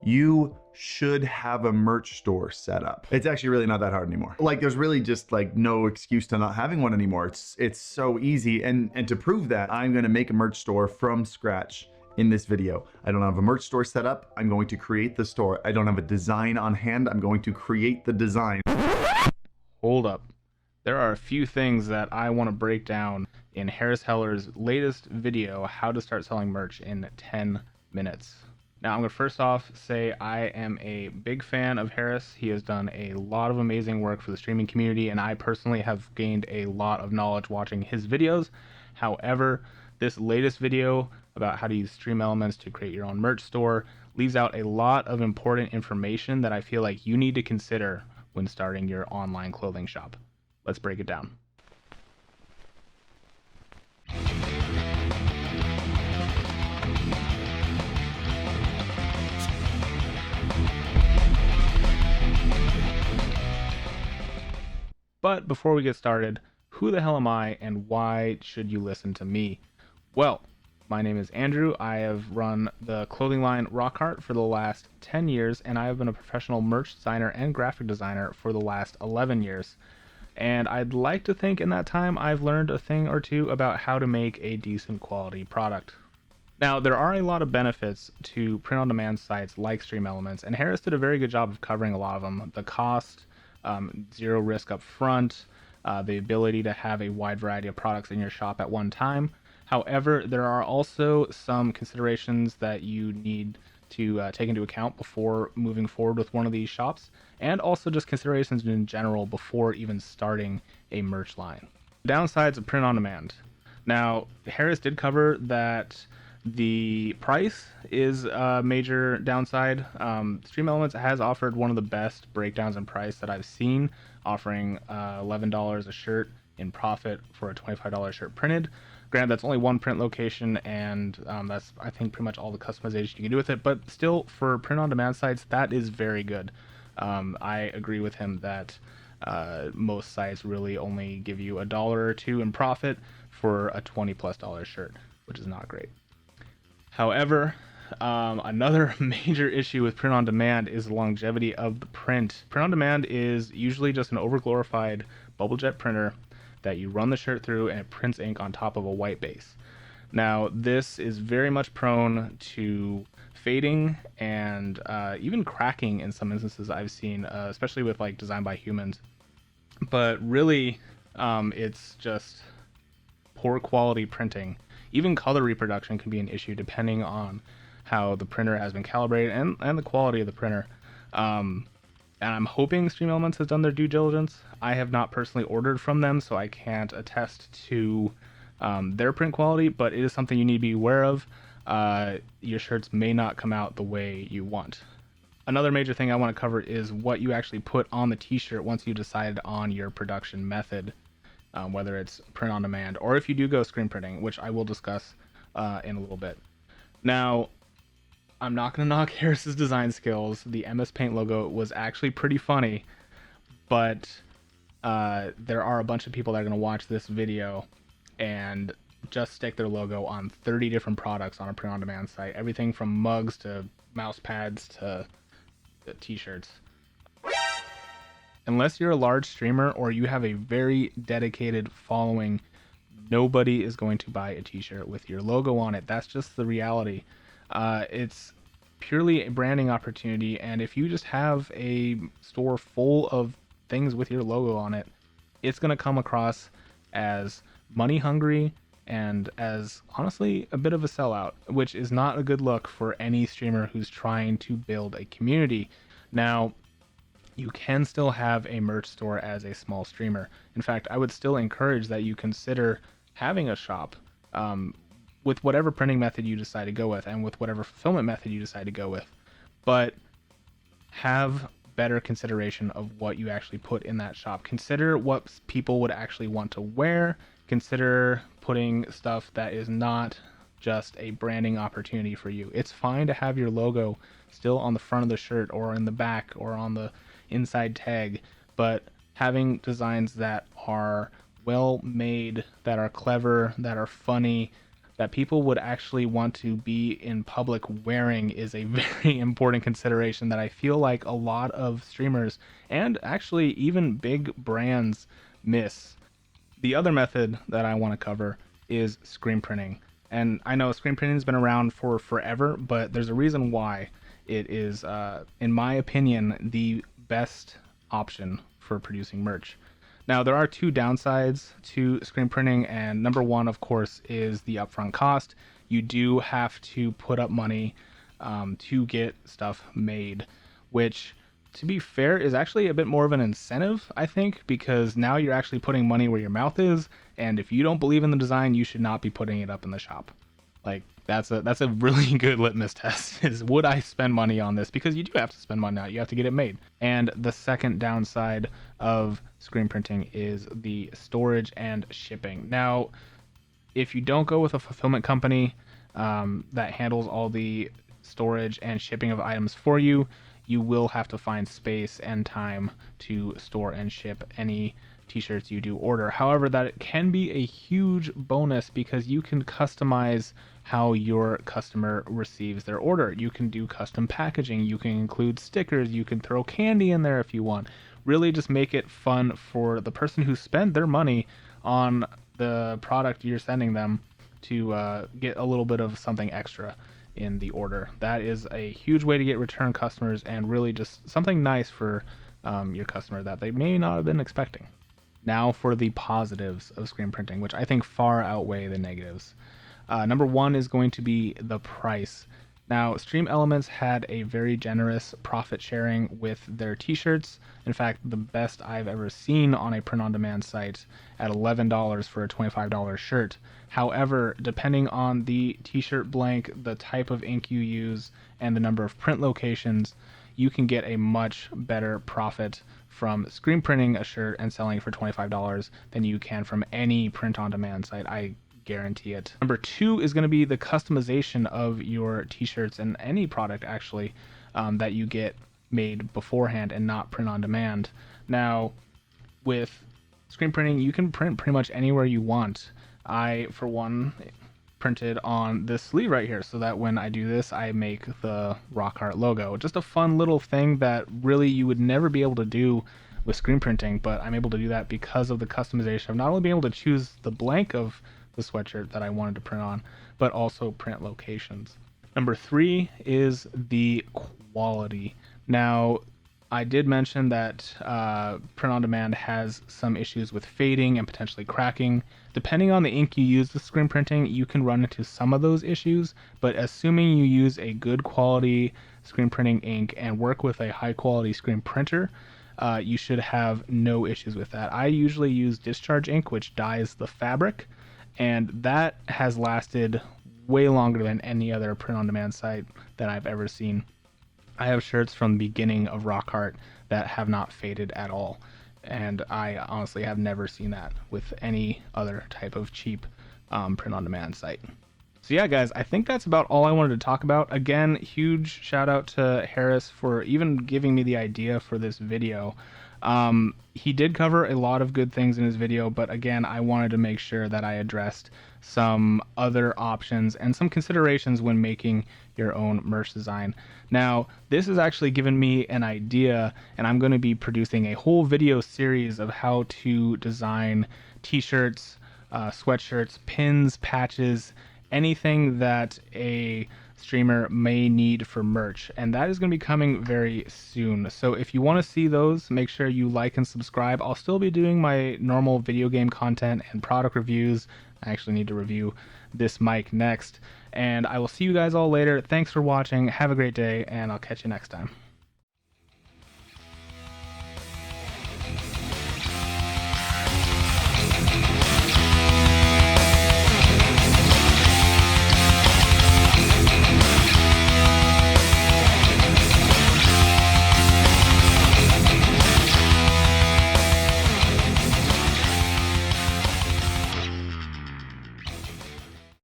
You should have a merch store set up. It's actually really not that hard anymore. Like, there's really just like no excuse to not having one anymore. It's so easy. And to prove that, I'm gonna make a merch store from scratch in this video. I don't have a merch store set up. I'm going to create the store. I don't have a design on hand. I'm going to create the design. Hold up. There are a few things that I want to break down in Harris Heller's latest video, How to Start Selling Merch in 10 Minutes. Now, I'm going to first off say I am a big fan of Harris. He has done a lot of amazing work for the streaming community, and I personally have gained a lot of knowledge watching his videos. However, this latest video about how to use Stream Elements to create your own merch store leaves out a lot of important information that I feel like you need to consider when starting your online clothing shop. Let's break it down. But before we get started, who the hell am I and why should you listen to me? Well, my name is Andrew. I have run the clothing line Rockhart for the last 10 years, and I have been a professional merch designer and graphic designer for the last 11 years. And I'd like to think in that time I've learned a thing or two about how to make a decent quality product. Now, there are a lot of benefits to print-on-demand sites like Stream Elements, and Harris did a very good job of covering a lot of them. The cost, zero risk up front, the ability to have a wide variety of products in your shop at one time. However, there are also some considerations that you need to take into account before moving forward with one of these shops, and also just considerations in general before even starting a merch line. Downsides of print on demand. Now, Harris did cover that the price is a major downside. Stream Elements has offered one of the best breakdowns in price that I've seen, offering $11 a shirt in profit for a $25 shirt printed. Granted, that's only one print location, and that's, I think, pretty much all the customization you can do with it. But still, for print-on-demand sites, that is very good. I agree with him that most sites really only give you $1 or $2 in profit for a $20+ shirt, which is not great. However, another major issue with print-on-demand is the longevity of the print. Print-on-demand is usually just an overglorified bubble jet printer that you run the shirt through and it prints ink on top of a white base. Now, this is very much prone to fading and even cracking in some instances I've seen, especially with like Designed by Humans. But really, it's just poor quality printing. Even color reproduction can be an issue depending on how the printer has been calibrated and the quality of the printer. And I'm hoping Stream Elements has done their due diligence. I have not personally ordered from them, so I can't attest to their print quality, but it is something you need to be aware of. Your shirts may not come out the way you want. Another major thing I want to cover is what you actually put on the t-shirt once you decide on your production method, whether it's print on demand or if you do go screen printing, which I will discuss in a little bit. Now, I'm not going to knock Harris's design skills. The MS Paint logo was actually pretty funny, but there are a bunch of people that are going to watch this video and just stick their logo on 30 different products on a print-on-demand site. Everything from mugs to mouse pads to t-shirts. Unless you're a large streamer or you have a very dedicated following, nobody is going to buy a t-shirt with your logo on it. That's just the reality. It's purely a branding opportunity, and if you just have a store full of things with your logo on it, it's going to come across as money hungry and as honestly a bit of a sellout, which is not a good look for any streamer who's trying to build a community. Now, you can still have a merch store as a small streamer. In fact, I would still encourage that you consider having a shop with whatever printing method you decide to go with and with whatever fulfillment method you decide to go with. But have better consideration of what you actually put in that shop. Consider what people would actually want to wear. Consider putting stuff that is not just a branding opportunity for you. It's fine to have your logo still on the front of the shirt or in the back or on the inside tag, but having designs that are well made, that are clever, that are funny, that people would actually want to be in public wearing is a very important consideration that I feel like a lot of streamers and actually even big brands miss. The other method that I want to cover is screen printing. And I know screen printing has been around for forever, but there's a reason why it is, in my opinion, the best option for producing merch. Now, there are two downsides to screen printing, and number one, of course, is the upfront cost. You do have to put up money to get stuff made, which, to be fair, is actually a bit more of an incentive, I think, because now you're actually putting money where your mouth is, and if you don't believe in the design, you should not be putting it up in the shop. Like, that's a really good litmus test, is would I spend money on this? Because you do have to spend money on it. You have to get it made. And the second downside of screen printing is the storage and shipping. Now, if you don't go with a fulfillment company that handles all the storage and shipping of items for you, you will have to find space and time to store and ship any t-shirts you do order. However, that can be a huge bonus because you can customize how your customer receives their order. You can do custom packaging, you can include stickers, you can throw candy in there if you want. Really just make it fun for the person who spent their money on the product you're sending them to get a little bit of something extra in the order. That is a huge way to get return customers and really just something nice for your customer that they may not have been expecting. Now for the positives of screen printing, which I think far outweigh the negatives. Number one is going to be the price. Now, Stream Elements had a very generous profit sharing with their t-shirts. In fact, the best I've ever seen on a print-on-demand site at $11 for a $25 shirt. However, depending on the t-shirt blank, the type of ink you use, and the number of print locations, you can get a much better profit from screen printing a shirt and selling it for $25 than you can from any print-on-demand site. I guarantee it. Number two is going to be the customization of your t-shirts and any product actually that you get made beforehand and not print on demand. Now, with screen printing, you can print pretty much anywhere you want. I, for one, printed on this sleeve right here so that when I do this, I make the Rockhart logo. Just a fun little thing that really you would never be able to do with screen printing, but I'm able to do that because of the customization of not only being able to choose the blank of the sweatshirt that I wanted to print on, but also print locations. Number three is the quality. Now, I did mention that print on demand has some issues with fading and potentially cracking. Depending on the ink you use with screen printing, you can run into some of those issues, but assuming you use a good quality screen printing ink and work with a high quality screen printer, you should have no issues with that. I usually use discharge ink, which dyes the fabric, and that has lasted way longer than any other print-on-demand site that I've ever seen. I have shirts from the beginning of Rockhart that have not faded at all, and I honestly have never seen that with any other type of cheap print-on-demand site. So yeah, guys, I think that's about all I wanted to talk about. Again, huge shout out to Harris for even giving me the idea for this video. He did cover a lot of good things in his video, but again, I wanted to make sure that I addressed some other options and some considerations when making your own merch design. Now, this has actually given me an idea, and I'm going to be producing a whole video series of how to design t-shirts, sweatshirts, pins, patches, anything that a streamer may need for merch, and that is going to be coming very soon. So if you want to see those, make sure you like and subscribe. I'll still be doing my normal video game content and product reviews. I actually need to review this mic next, and I will see you guys all later. Thanks for watching, have a great day, and I'll catch you next time.